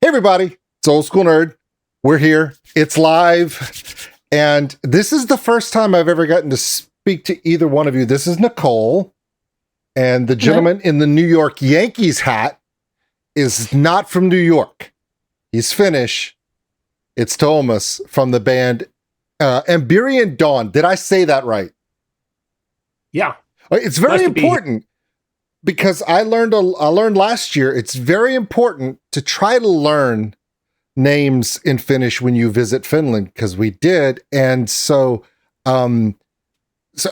Hey everybody, it's Old School Nerd. We're here. It's live. And this is the first time I've ever gotten to speak to either one of you. This is Nicole. And the gentleman in the New York Yankees hat is not from New York. He's Finnish. It's Tuomas from the band Amberian Dawn. Did I say that right? Yeah. It's very important because I learned last year, it's very important to try to learn names in Finnish when you visit Finland, because we did. And so let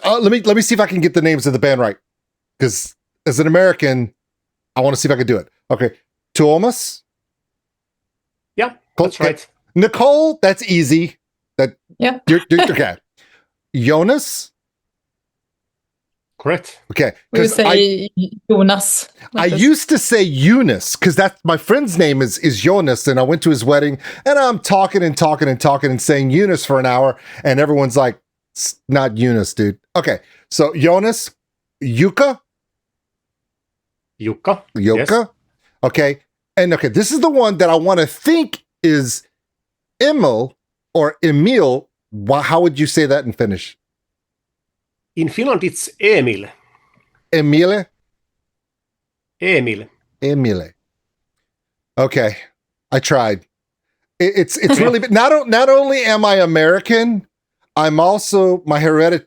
me see if I can get the names of the band right, because as an American, I want to see if I can do it. Okay. Tuomas? Yeah, that's right. Nicole, that's easy. Yeah. You're okay. Joonas? Correct. Okay. We say Joonas. I used to say Eunice because that's my friend's name is Joonas, and I went to his wedding and I'm talking and saying Eunice for an hour, and everyone's like, it's not Eunice, dude. Okay. So Joonas, Jukka? Jukka. Yes. Okay. And okay, this is the one that I want to think is Emil or Emil. How would you say that in Finnish? In Finland, it's Emil. Emile? Emil. Emile. Okay, I tried. It's really not only am I American, I'm also my heritage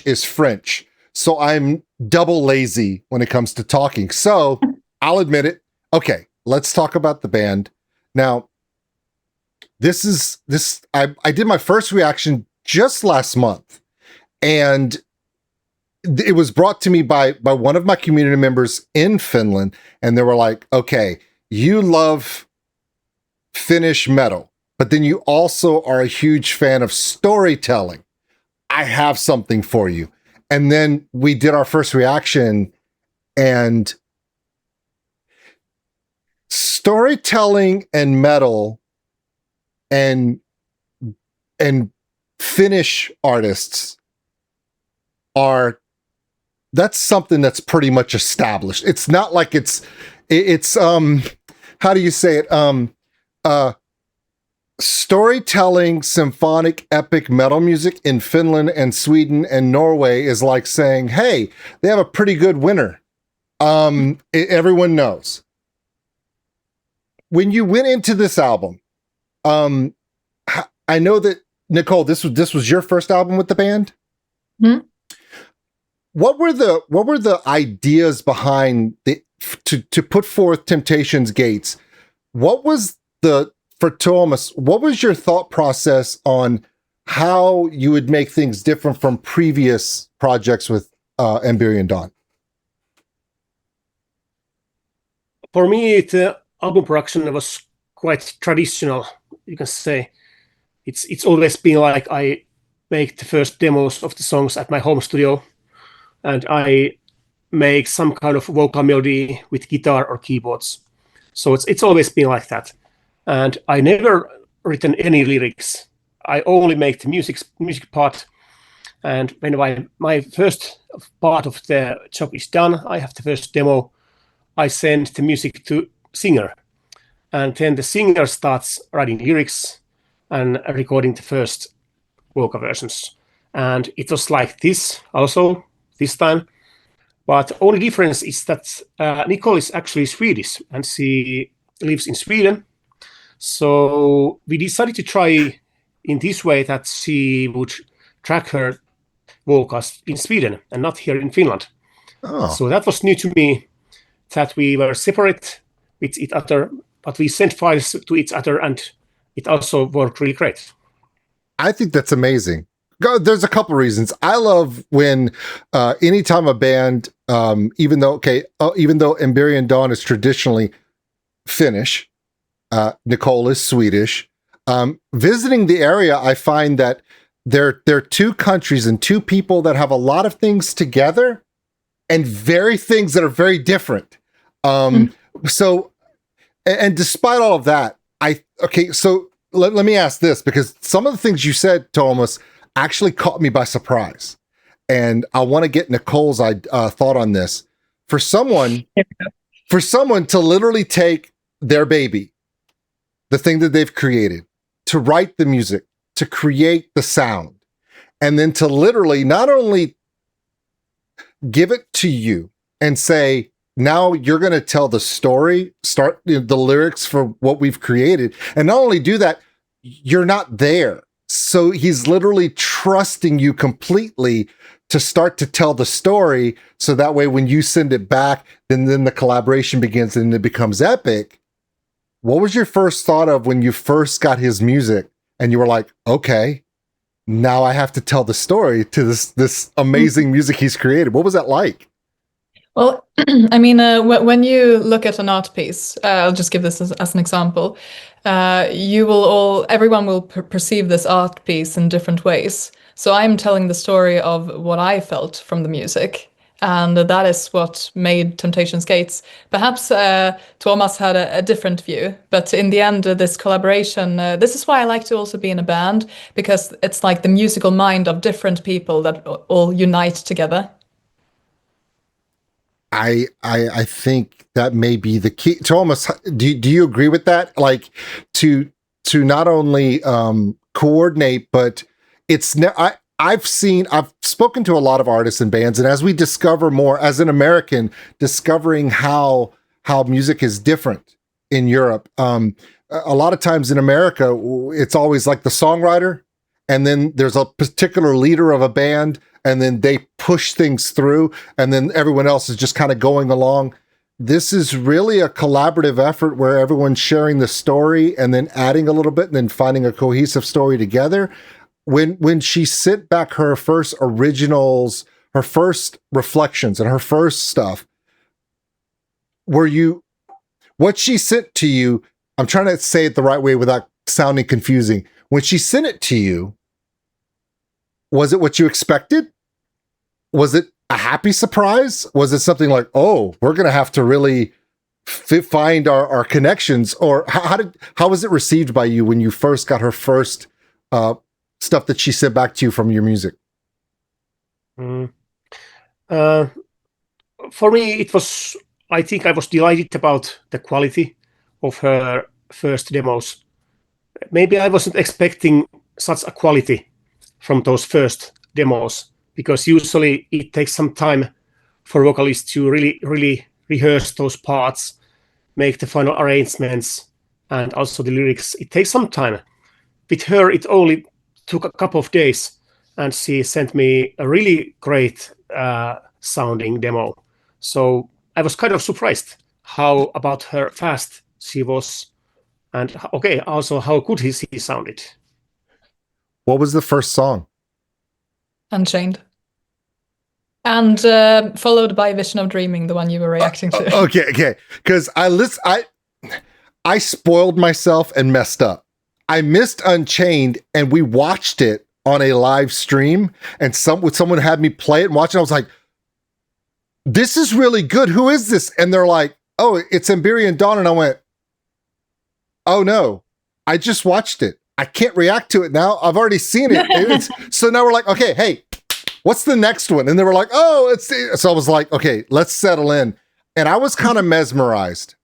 is French, so I'm double lazy when it comes to talking. So I'll admit it. Okay, let's talk about the band now. I did my first reaction just last month. And it was brought to me by one of my community members in Finland. And they were like, okay, you love Finnish metal, but then you also are a huge fan of storytelling. I have something for you. And then we did our first reaction, and storytelling and metal and Finnish artists that's something that's pretty much established. It's not like it's how do you say it? Storytelling, symphonic, epic metal music in Finland and Sweden and Norway is like saying, hey, they have a pretty good winner. Everyone knows. When you went into this album, I know that Nicole, this was your first album with the band. Hmm? What were the ideas behind to put forth Temptation's Gates? What was for Tuomas, what was your thought process on how you would make things different from previous projects with Amberian Dawn? For me, the album production was quite traditional, you can say. It's always been like I make the first demos of the songs at my home studio, and I make some kind of vocal melody with guitar or keyboards. So it's always been like that. And I never written any lyrics. I only make the music part. And when my first part of the job is done, I have the first demo, I send the music to singer. And then the singer starts writing lyrics and recording the first vocal versions. And it was like this also this time. But the only difference is that Nicole is actually Swedish and she lives in Sweden. So we decided to try in this way that she would track her vocals in Sweden and not here in Finland. Oh. So that was new to me, that we were separate with each other, but we sent files to each other, and it also worked really great. I think that's amazing. There's a couple reasons. I love when anytime a band, even though Amberian Dawn is traditionally Finnish, Nicole is Swedish. Visiting the area, I find that there are two countries and two people that have a lot of things together and things that are very different. So, and despite all of that, so let me ask this, because some of the things you said, Tuomas, actually caught me by surprise. And I want to get Nicole's thought on this. For someone to literally take their baby, the thing that they've created, to write the music, to create the sound, and then to literally not only give it to you and say, now you're going to tell the story, start the lyrics for what we've created. And not only do that, you're not there. So he's literally trusting you completely to start to tell the story. So that way, when you send it back, then the collaboration begins and it becomes epic. What was your first thought of when you first got his music and you were like, okay, now I have to tell the story to this amazing music he's created? What was that like? Well, I mean, when you look at an art piece, I'll just give this as an example. Everyone will perceive this art piece in different ways. So I'm telling the story of what I felt from the music, and that is what made Temptations Gates. Perhaps Tuomas had a different view, but in the end, this collaboration, this is why I like to also be in a band, because it's like the musical mind of different people that all unite together. I think that may be the key. Tuomas, do you agree with that? Like to not only coordinate, but I've spoken to a lot of artists and bands, and as we discover more, as an American, discovering how music is different in Europe. A lot of times in America, it's always like the songwriter, and then there's a particular leader of a band, and then they push things through, and then everyone else is just kind of going along. This is really a collaborative effort where everyone's sharing the story and then adding a little bit and then finding a cohesive story together. When she sent back her first originals, her first reflections and her first stuff, what she sent to you, I'm trying to say it the right way without sounding confusing. When she sent it to you, was it what you expected? Was it a happy surprise? Was it something like, oh, we're going to have to really find our connections? Or how was it received by you when you first got her first stuff that she sent back to you from your music? For me, I think I was delighted about the quality of her first demos. Maybe I wasn't expecting such a quality from those first demos, because usually it takes some time for vocalists to really rehearse those parts, make the final arrangements, and also the lyrics. It takes some time. With her, it only took a couple of days, and she sent me a really great sounding demo. So I was kind of surprised about her fast she was, and also how good he sounded. What was the first song? Unchained. And followed by Vision of Dreaming, the one you were reacting to. Okay. Because I spoiled myself and messed up. I missed Unchained, and we watched it on a live stream, and someone had me play it and watch it. I was like, this is really good. Who is this? And they're like, oh, it's Amberian Dawn. And I went, oh no, I just watched it. I can't react to it now. I've already seen it. So now we're like, okay, hey, what's the next one? And they were like, oh, so I was like, okay, let's settle in. And I was kind of mesmerized.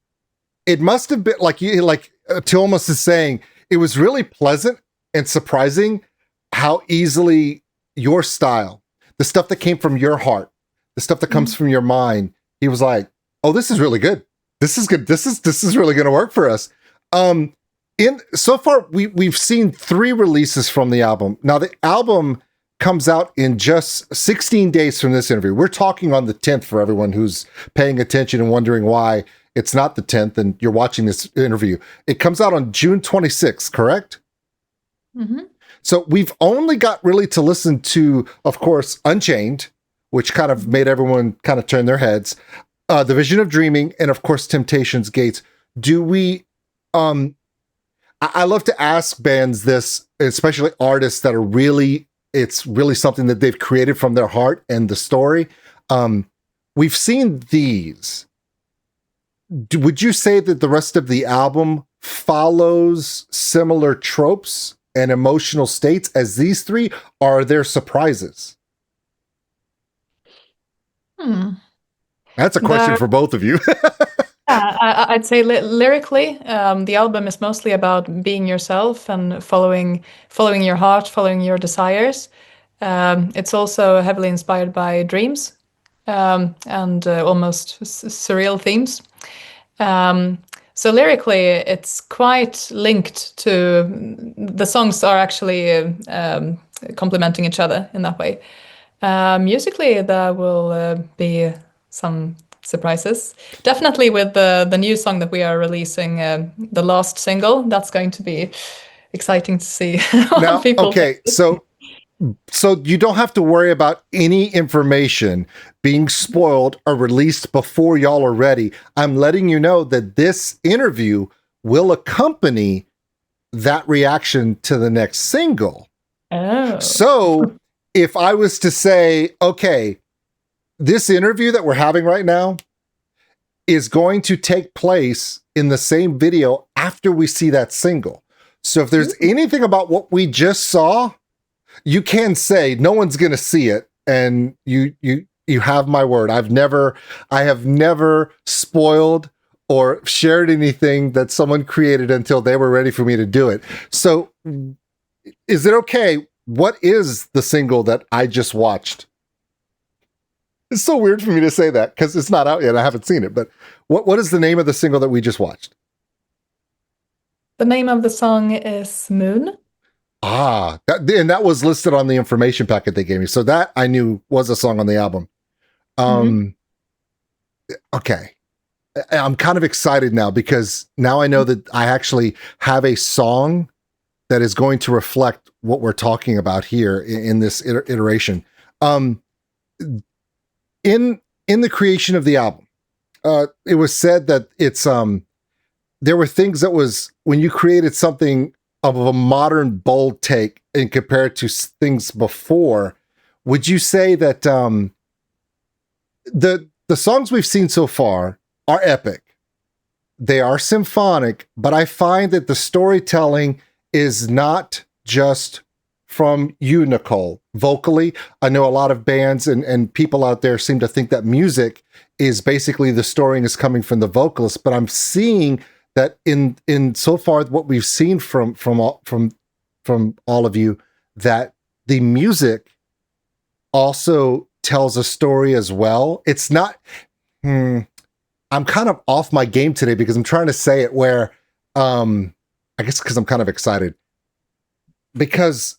It must have been like Tuomas is saying, it was really pleasant and surprising how easily your style, the stuff that came from your heart, the stuff that comes from your mind, he was like, oh, this is really good. This is good. This is really going to work for us. So far, we've seen 3 releases from the album. Now, the album comes out in just 16 days from this interview. We're talking on the 10th for everyone who's paying attention and wondering why it's not the 10th and you're watching this interview. It comes out on June 26th, correct? Mm-hmm. So we've only got really to listen to, of course, Unchained, which kind of made everyone kind of turn their heads, The Vision of Dreaming, and of course, Temptations Gates. Do we... I love to ask bands this, especially artists that are it's really something that they've created from their heart and the story. We've seen these. Would you say that the rest of the album follows similar tropes and emotional states as these 3? Or are there surprises? That's a question for both of you. I'd say lyrically, the album is mostly about being yourself and following your heart, following your desires. It's also heavily inspired by dreams and almost surreal themes. So lyrically, it's quite linked to the songs are actually complementing each other in that way. Musically, there will be some surprises. Definitely with the new song that we are releasing, the last single. That's going to be exciting to see. Now, okay, so you don't have to worry about any information being spoiled or released before y'all are ready. I'm letting you know that this interview will accompany that reaction to the next single. Oh. So if I was to say, okay, this interview that we're having right now is going to take place in the same video after we see that single. So if there's anything about what we just saw, you can say no one's going to see it, and you have my word. I have never spoiled or shared anything that someone created until they were ready for me to do it. So is it okay? What is the single that I just watched? It's so weird for me to say that because it's not out yet. I haven't seen it, but what is the name of the single that we just watched? The name of the song is Moon. Ah, and that was listed on the information packet they gave me. So that I knew was a song on the album. Okay. I'm kind of excited now because now I know that I actually have a song that is going to reflect what we're talking about here in this iteration. In the creation of the album, it was said that it's there were things that was when you created something of a modern bold take and compared to things before. Would you say that the songs we've seen so far are epic? They are symphonic, but I find that the storytelling is not just from you, Nicole, vocally. I know a lot of bands and people out there seem to think that music is basically the story is coming from the vocalist, but I'm seeing that in so far what we've seen from all of you, that the music also tells a story as well. It's not. I'm kind of off my game today because I'm trying to say it where, I guess because I'm kind of excited. Because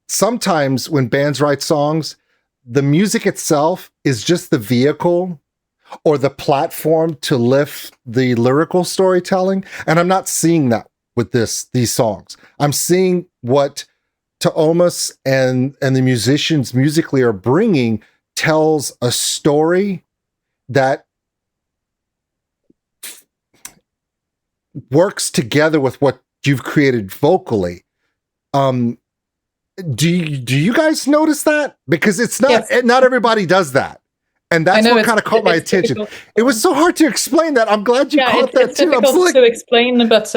sometimes when bands write songs, the music itself is just the vehicle or the platform to lift the lyrical storytelling. And I'm not seeing that with these songs. I'm seeing what Tuomas and the musicians musically are bringing tells a story that works together with what you've created vocally. Do you guys notice that? Because it's not, yes. Not everybody does that. And that's what kind of caught my attention. Difficult. It was so hard to explain that. I'm glad you caught that it's too. Difficult to explain, but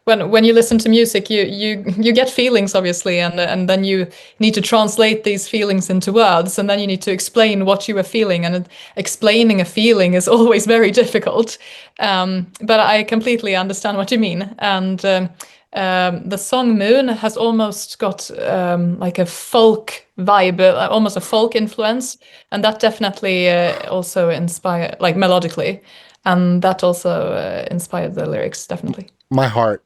when you listen to music, you get feelings, obviously, and then you need to translate these feelings into words, and then you need to explain what you are feeling, and explaining a feeling is always very difficult. But I completely understand what you mean, and the song Moon has almost got like a folk vibe, almost a folk influence, and that definitely also inspired, like melodically, and that also inspired the lyrics, definitely. My heart.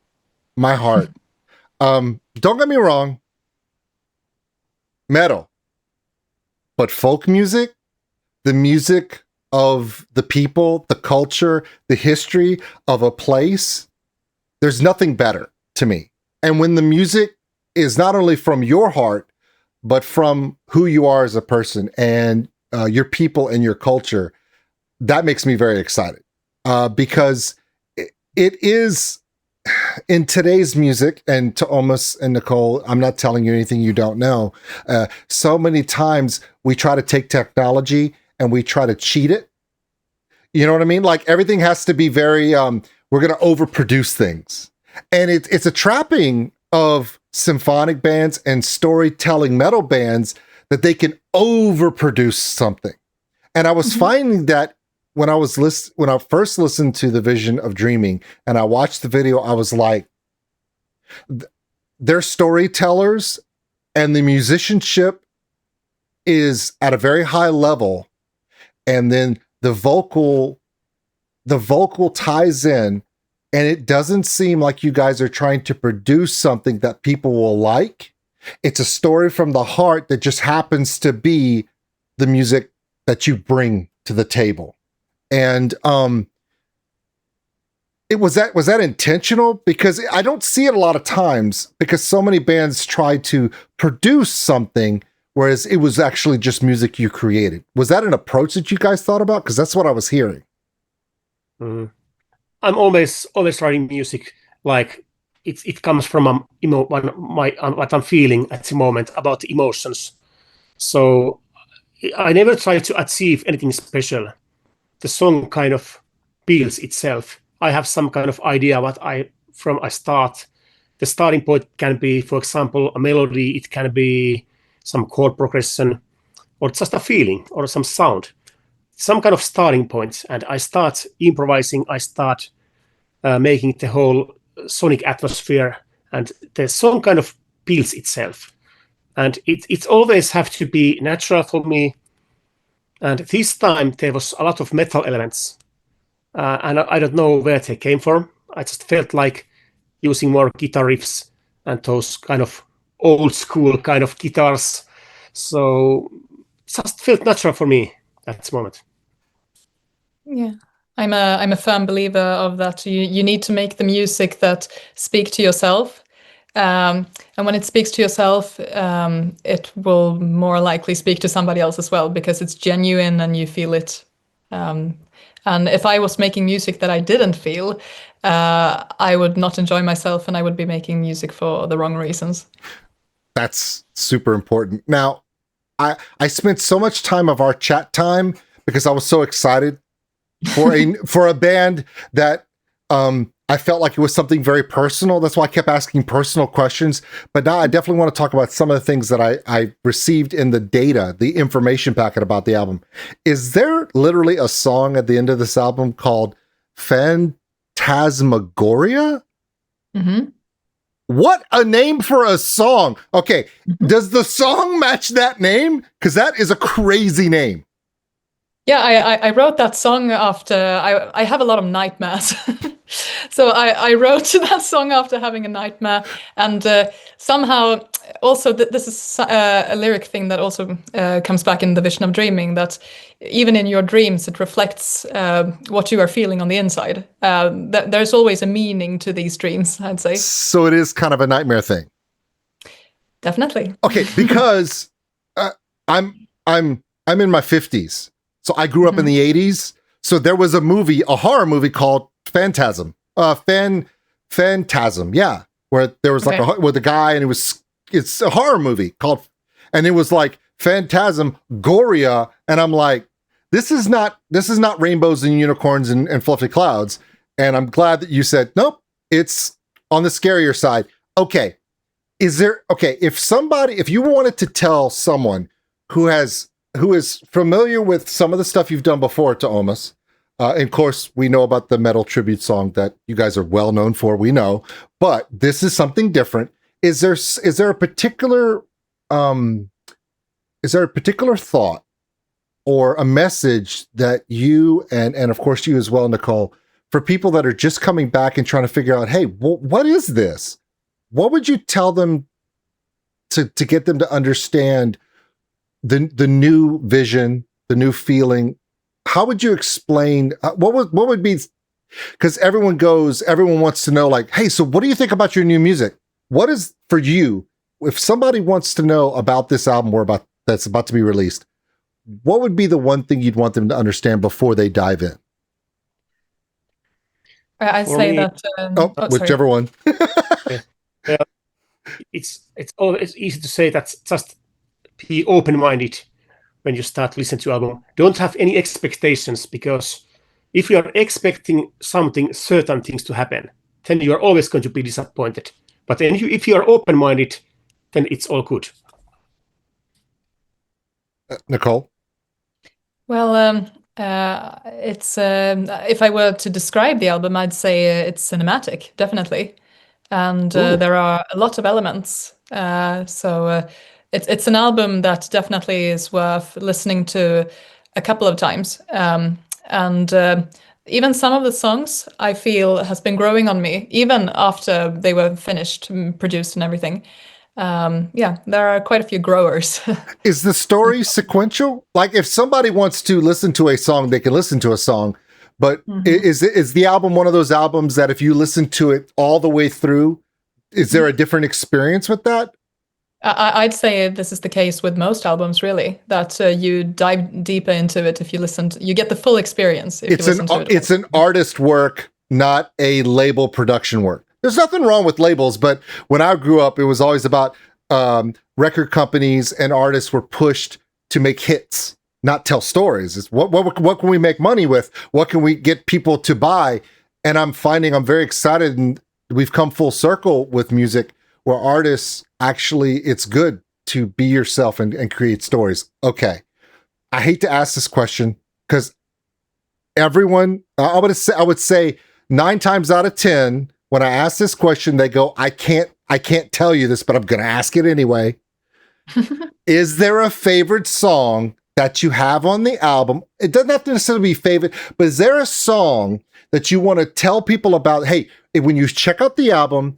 Don't get me wrong, metal, but folk music, the music of the people, the culture, the history of a place, there's nothing better to me. And when the music is not only from your heart, but from who you are as a person and your people and your culture, that makes me very excited because it is in today's music. And Tuomas and Nicole, I'm not telling you anything you don't know. So many times we try to take technology and we try to cheat it. You know what I mean? Like everything has to be very, we're going to overproduce things. And it's a trapping of symphonic bands and storytelling metal bands that they can overproduce something. And I was finding that when I first listened to The Vision of Dreaming and I watched the video, I was like, they're storytellers and the musicianship is at a very high level. And then the vocal ties in, and it doesn't seem like you guys are trying to produce something that people will like. It's a story from the heart that just happens to be the music that you bring to the table. And was that intentional? Because I don't see it a lot of times, because so many bands try to produce something, whereas it was actually just music you created. Was that an approach that you guys thought about? Because that's what I was hearing. Mm-hmm. I'm always writing music like it comes from what I'm feeling at the moment about the emotions. So I never try to achieve anything special. The song kind of builds itself. I have some kind of idea what I start. The starting point can be, for example, a melody. It can be some chord progression, or just a feeling, or some sound. Some kind of starting point, and I start improvising. I start making the whole sonic atmosphere, and the song kind of builds itself. And it always have to be natural for me. And this time there was a lot of metal elements, and I don't know where they came from. I just felt like using more guitar riffs and those kind of old school kind of guitars. So it just felt natural for me at this moment. Yeah, I'm a firm believer of that. You need to make the music that speak to yourself. And when it speaks to yourself, it will more likely speak to somebody else as well, because it's genuine and you feel it. And if I was making music that I didn't feel, I would not enjoy myself, and I would be making music for the wrong reasons. That's super important. Now, I spent so much time of our chat time because I was so excited for a band that I felt like it was something very personal. That's why I kept asking personal questions. But now I definitely want to talk about some of the things that I received in the data, the information packet about the album. Is there literally a song at the end of this album called Phantasmagoria? Mm-hmm. What a name for a song. Okay, does the song match that name? Because that is a crazy name. Yeah, I wrote that song after I have a lot of nightmares. So I wrote that song after having a nightmare, and somehow also this is a lyric thing that also comes back in The Vision of Dreaming, that even in your dreams it reflects what you are feeling on the inside. There's always a meaning to these dreams, I'd say. So it is kind of a nightmare thing. Definitely. Okay, because I'm in my 50s. So I grew up in the 80s. So there was a horror movie called Phantasm. Phantasm, yeah. Where there was like with a guy, and it's a horror movie called, and it was like Phantasmagoria, and I'm like, this is not rainbows and unicorns and fluffy clouds. And I'm glad that you said, nope, it's on the scarier side. Okay. If you wanted to tell someone who is familiar with some of the stuff you've done before, Tuomas, and of course we know about the metal tribute song that you guys are well known for, we know, but this is something different. Is there a particular thought or a message that you and of course you as well, Nicole, for people that are just coming back and trying to figure out, hey, what is this? What would you tell them to get them to understand the new vision, the new feeling? How would you explain what would be, because everyone wants to know, like, hey, so what do you think about your new music? What is, for you, if somebody wants to know about this album that's about to be released, what would be the one thing you'd want them to understand before they dive in? I'd say that whichever one. Yeah. It's always easy to say that, just be open-minded when you start listening to album. Don't have any expectations, because if you are expecting certain things to happen, then you are always going to be disappointed. But then if you are open-minded, then it's all good. Nicole? Well, It's if I were to describe the album, I'd say it's cinematic, definitely, and there are a lot of elements. So it's an album that definitely is worth listening to a couple of times. And even some of the songs I feel has been growing on me, even after they were finished, produced, and everything. Yeah, there are quite a few growers. Is the story sequential? Like, if somebody wants to listen to a song, they can listen to a song. But is the album one of those albums that if you listen to it all the way through, is there a different experience with that? I'd say this is the case with most albums, really, that you dive deeper into it if you listen to, you get the full experience if you listen to it. It's an artist work, not a label production work. There's nothing wrong with labels, but when I grew up, it was always about record companies and artists were pushed to make hits, not tell stories. It's what can we make money with? What can we get people to buy? And I'm very excited, and we've come full circle with music where artists actually, it's good to be yourself and create stories. Okay. I hate to ask this question because everyone, I would say 9 times out of 10, when I ask this question, they go, I can't tell you this, but I'm going to ask it anyway. Is there a favorite song that you have on the album? It doesn't have to necessarily be favorite, but is there a song that you want to tell people about? Hey, when you check out the album,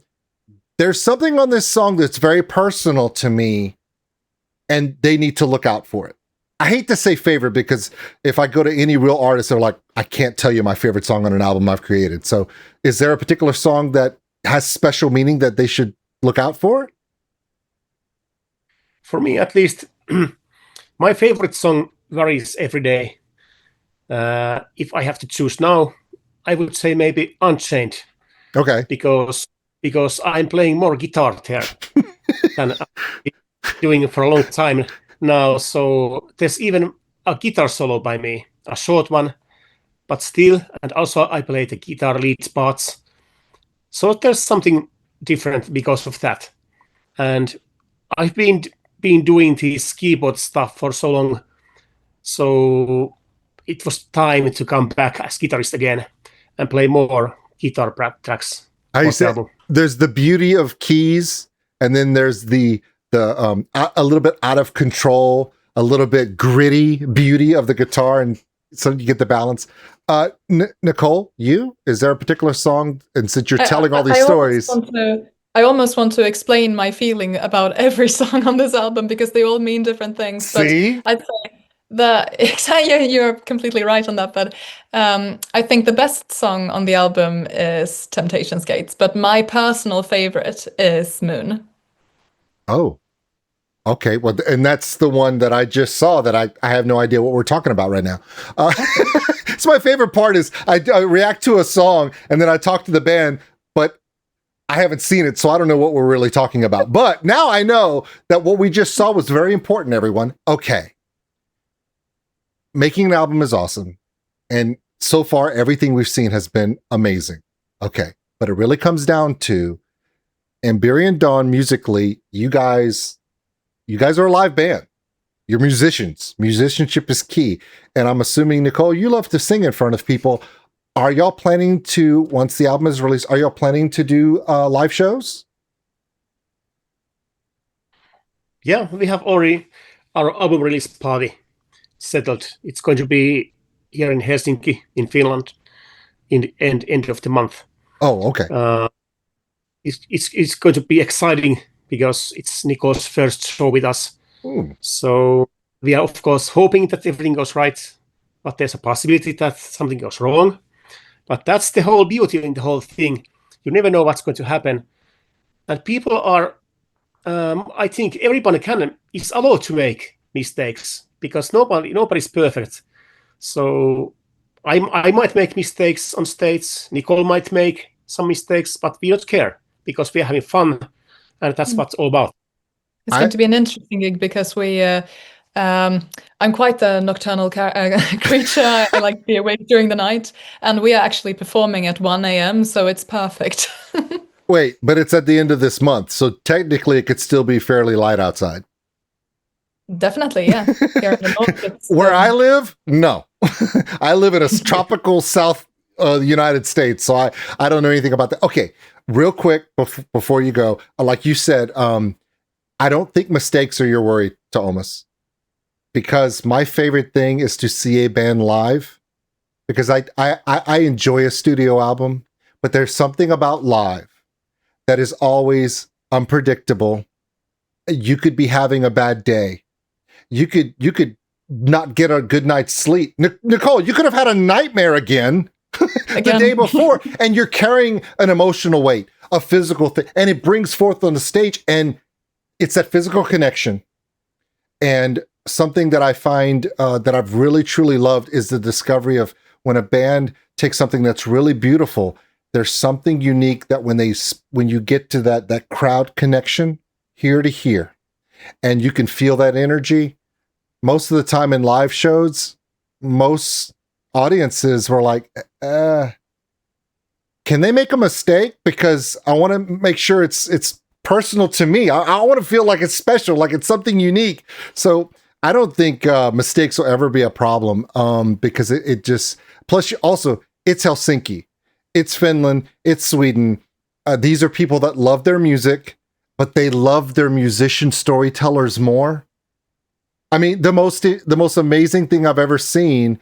there's something on this song that's very personal to me, and they need to look out for it. I hate to say favorite because if I go to any real artist, they're like, I can't tell you my favorite song on an album I've created. So is there a particular song that has special meaning that they should look out for? For me, at least, my favorite song varies every day. If I have to choose now, I would say maybe Unchained. Okay. Because I'm playing more guitar there than I've been doing it for a long time now. So there's even a guitar solo by me, a short one, but still, and also I play the guitar lead parts. So there's something different because of that. And I've been doing this keyboard stuff for so long, so it was time to come back as guitarist again and play more guitar tracks. There's the beauty of keys, and then there's the a little bit out of control, a little bit gritty beauty of the guitar, and so you get the balance. Nicole, is there a particular song? And since you're telling all these stories, I almost want to explain my feeling about every song on this album because they all mean different things. See? But I'd say you're completely right on that. But I think the best song on the album is Temptations Gates, but my personal favorite is Moon. Oh, okay. Well, and that's the one that I just saw that I have no idea what we're talking about right now. It's my favorite part is I react to a song and then I talk to the band, but I haven't seen it, so I don't know what we're really talking about. But now I know that what we just saw was very important, everyone. Okay. Making an album is awesome. And so far, everything we've seen has been amazing. Okay. But it really comes down to Amberian Dawn musically, you guys are a live band. You're musicians. Musicianship is key. And I'm assuming, Nicole, you love to sing in front of people. Are y'all planning to, once the album is released, are y'all planning to do live shows? Yeah, we have already our album release party settled. It's going to be here in Helsinki, in Finland, in the end of the month. Oh, okay. It's going to be exciting because it's Nicole's first show with us. Ooh. So we are, of course, hoping that everything goes right, but there's a possibility that something goes wrong. But that's the whole beauty in the whole thing. You never know what's going to happen. And people are, I think everybody is allowed to make mistakes because nobody's perfect. So I might make mistakes on stage. Nicole might make some mistakes, but we don't care because we are having fun. And that's what it's all about. It's going to be an interesting gig because I'm quite a nocturnal creature. I like to be awake during the night, and we are actually performing at 1 a.m., so it's perfect. Wait, but it's at the end of this month, so technically it could still be fairly light outside. Definitely, yeah. Here in the north, where I live, no. I live in a tropical South United States, so I don't know anything about that. Okay, real quick before you go, like you said, I don't think mistakes are your worry, Tuomas, because my favorite thing is to see a band live, because I enjoy a studio album, but there's something about live that is always unpredictable. You could be having a bad day. You could not get a good night's sleep. Nicole, you could have had a nightmare again. The day before, and you're carrying an emotional weight, a physical thing, and it brings forth on the stage, and it's that physical connection. And something that I find that I've really truly loved is the discovery of when a band takes something that's really beautiful, there's something unique that when you get to that crowd connection, here to here, and you can feel that energy. Most of the time in live shows, most audiences were like, can they make a mistake? Because I want to make sure it's personal to me. I want to feel like it's special, like it's something unique. So I don't think mistakes will ever be a problem, because it just, plus also, it's Helsinki, it's Finland, it's Sweden. These are people that love their music, but they love their musician storytellers more. I mean, the most amazing thing I've ever seen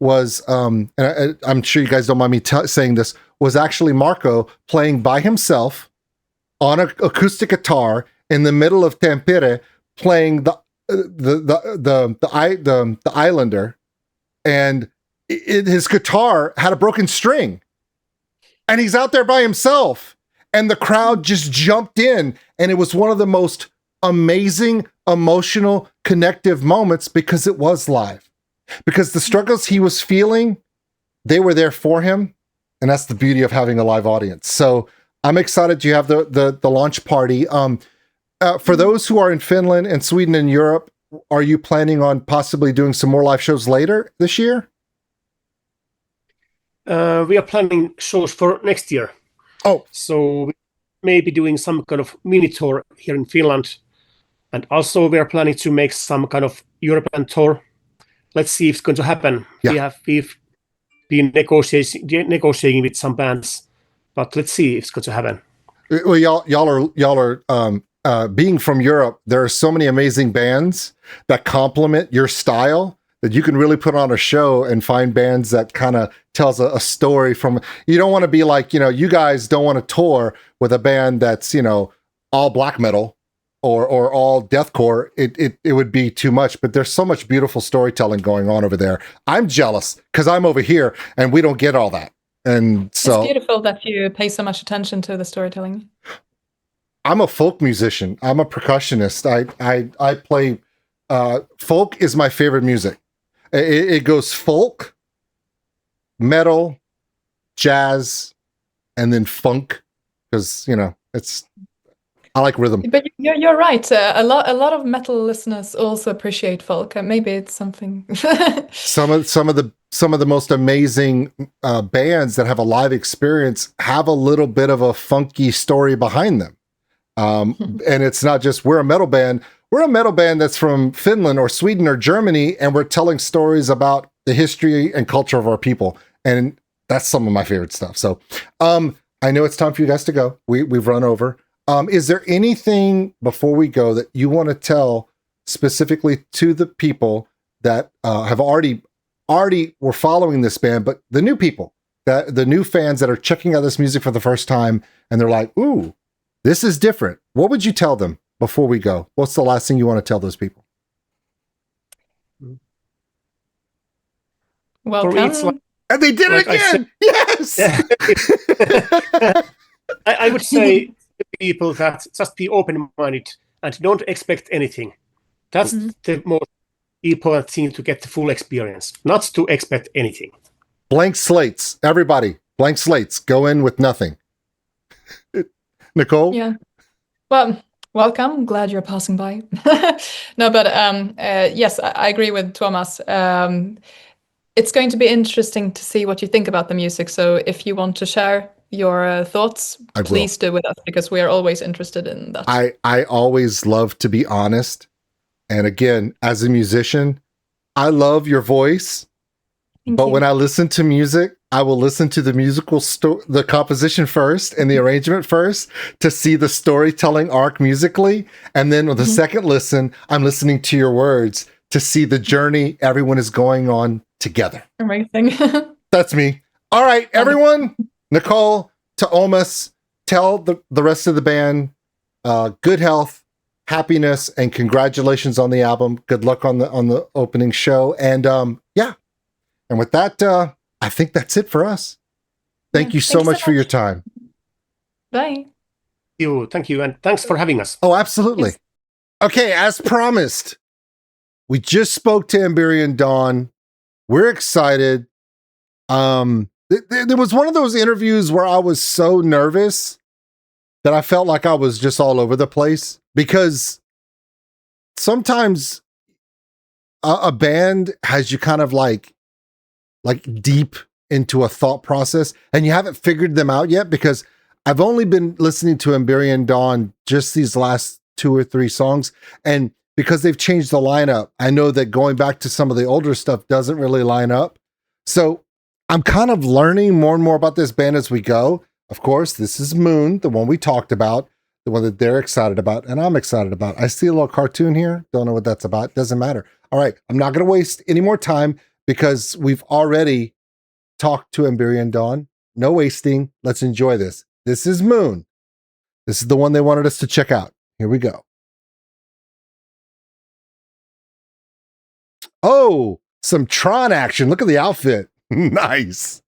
was, and I'm sure you guys don't mind me saying this, was actually Marco playing by himself on an acoustic guitar in the middle of Tampere, playing the Islander, and his guitar had a broken string, and he's out there by himself, and the crowd just jumped in, and it was one of the most amazing, emotional, connective moments because it was live. Because the struggles he was feeling, they were there for him. And that's the beauty of having a live audience. So I'm excited you have the launch party. For those who are in Finland and Sweden and Europe, are you planning on possibly doing some more live shows later this year? We are planning shows for next year. Oh. So we may be doing some kind of mini tour here in Finland. And also we are planning to make some kind of European tour. Let's see if it's going to happen. Yeah. We've been negotiating with some bands, but let's see if it's going to happen. Well, y'all are being from Europe. There are so many amazing bands that complement your style that you can really put on a show and find bands that kind of tells a story from. You don't want to be like, you guys don't want to tour with a band that's, all black metal or all deathcore. It would be too much, but there's so much beautiful storytelling going on over there. I'm jealous because I'm over here and we don't get all that. And so it's beautiful that you pay so much attention to the storytelling. I'm a folk musician. I'm a percussionist. I play, folk is my favorite music. It goes folk, metal, jazz, and then funk, because, I like rhythm. But you're right. A lot of metal listeners also appreciate folk. Maybe it's something. some of the most amazing bands that have a live experience have a little bit of a funky story behind them, and it's not just we're a metal band. We're a metal band that's from Finland or Sweden or Germany, and we're telling stories about the history and culture of our people, and that's some of my favorite stuff. So, I know it's time for you guys to go. We've run over. Is there anything before we go that you want to tell specifically to the people that have already were following this band, but the new people, the new fans that are checking out this music for the first time, and they're like, ooh, this is different. What would you tell them before we go? What's the last thing you want to tell those people? Welcome. And they did it again! Yes! I would say people that just be open-minded and don't expect anything. That's the most important thing to get the full experience, not to expect anything. Blank slates, everybody. Blank slates. Go in with nothing. Nicole? Yeah. Well, welcome. Glad you're passing by. No, but yes, I agree with Tuomas. It's going to be interesting to see what you think about the music. So if you want to share your thoughts, please do with us, because we are always interested in that. I always love to be honest. And again, as a musician, I love your voice. Thank but you. when I listen to music, I will listen to the the composition first and the arrangement first to see the storytelling arc musically. And then with the second listen, I'm listening to your words to see the journey everyone is going on together. Amazing. That's me. All right, everyone. Nicole, Tuomas, tell the rest of the band good health, happiness, and congratulations on the album. Good luck on the opening show. And yeah. And with that, I think that's it for us. Thank you so much for your time. Bye. Thank you. And thanks for having us. Oh, absolutely. Yes. Okay, as promised, we just spoke to Amberian Dawn. We're excited. There was one of those interviews where I was so nervous that I felt like I was just all over the place, because sometimes a band has you kind of like deep into a thought process and you haven't figured them out yet, because I've only been listening to Amberian Dawn just these last 2 or 3 songs. And because they've changed the lineup, I know that going back to some of the older stuff doesn't really line up. So I'm kind of learning more and more about this band as we go. Of course, this is Moon, the one we talked about, the one that they're excited about and I'm excited about. I see a little cartoon here. Don't know what that's about. Doesn't matter. All right. I'm not going to waste any more time because we've already talked to Amberian Dawn. No wasting. Let's enjoy this. This is Moon. This is the one they wanted us to check out. Here we go. Oh, some Tron action. Look at the outfit. Nice.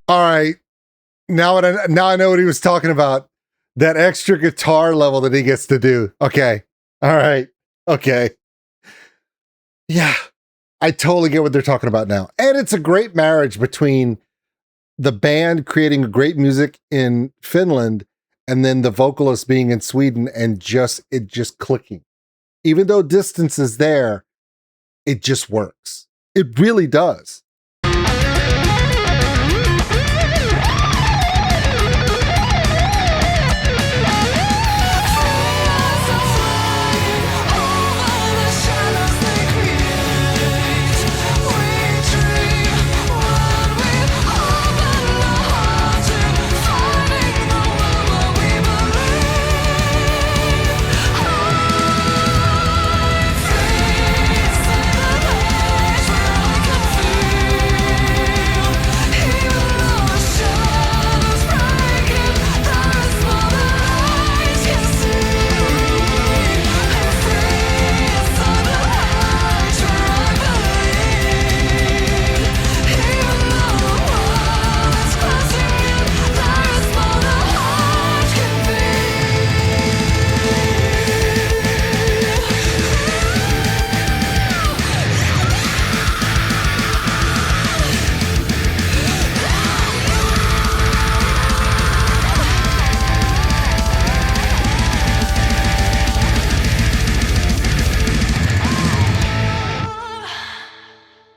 All right. Now I know what he was talking about. That extra guitar level that he gets to do. Okay. All right. Okay. Yeah. I totally get what they're talking about now. And it's a great marriage between the band creating great music in Finland and then the vocalist being in Sweden and it just clicking. Even though distance is there, it just works. It really does.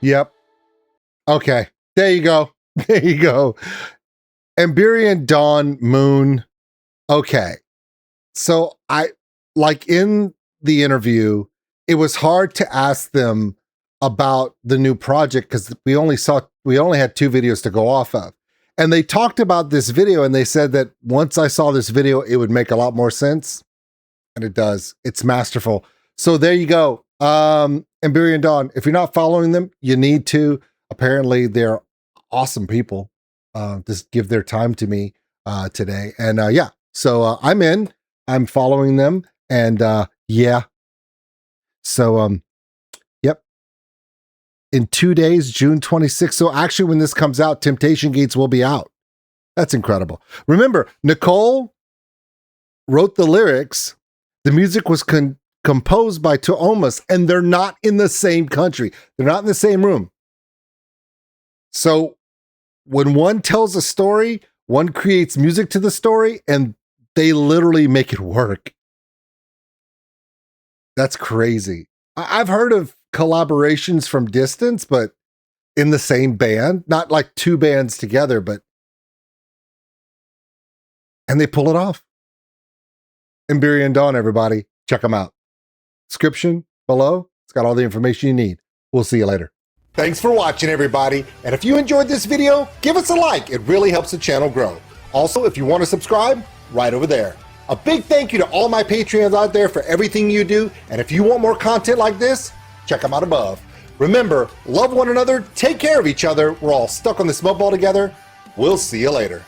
Yep. Okay. There you go. There you go. Amberian Dawn Moon. Okay. So like in the interview, it was hard to ask them about the new project because we only had 2 videos to go off of. And they talked about this video and they said that once I saw this video, it would make a lot more sense. And it does. It's masterful. So there you go. Amberian Dawn, if you're not following them, you need to. Apparently they're awesome people. Just give their time to me today. And yeah, so I'm following them, and yeah. So yep. In 2 days, June 26th. So actually when this comes out, Temptation Gates will be out. That's incredible. Remember, Nicole wrote the lyrics. The music was composed by Tuomas, and they're not in the same country. They're not in the same room. So when one tells a story, one creates music to the story, and they literally make it work. That's crazy. I've heard of collaborations from distance, but in the same band, not like 2 bands together, and they pull it off. Amberian Dawn, everybody. Check them out. Description below. It's got all the information you need. We'll see you later. Thanks for watching, everybody. And if you enjoyed this video, give us a like. It really helps the channel grow. Also, if you want to subscribe, right over there. A big thank you to all my Patreons out there for everything you do. And if you want more content like this, check them out above. Remember, love one another, take care of each other. We're all stuck on this mud ball together. We'll see you later.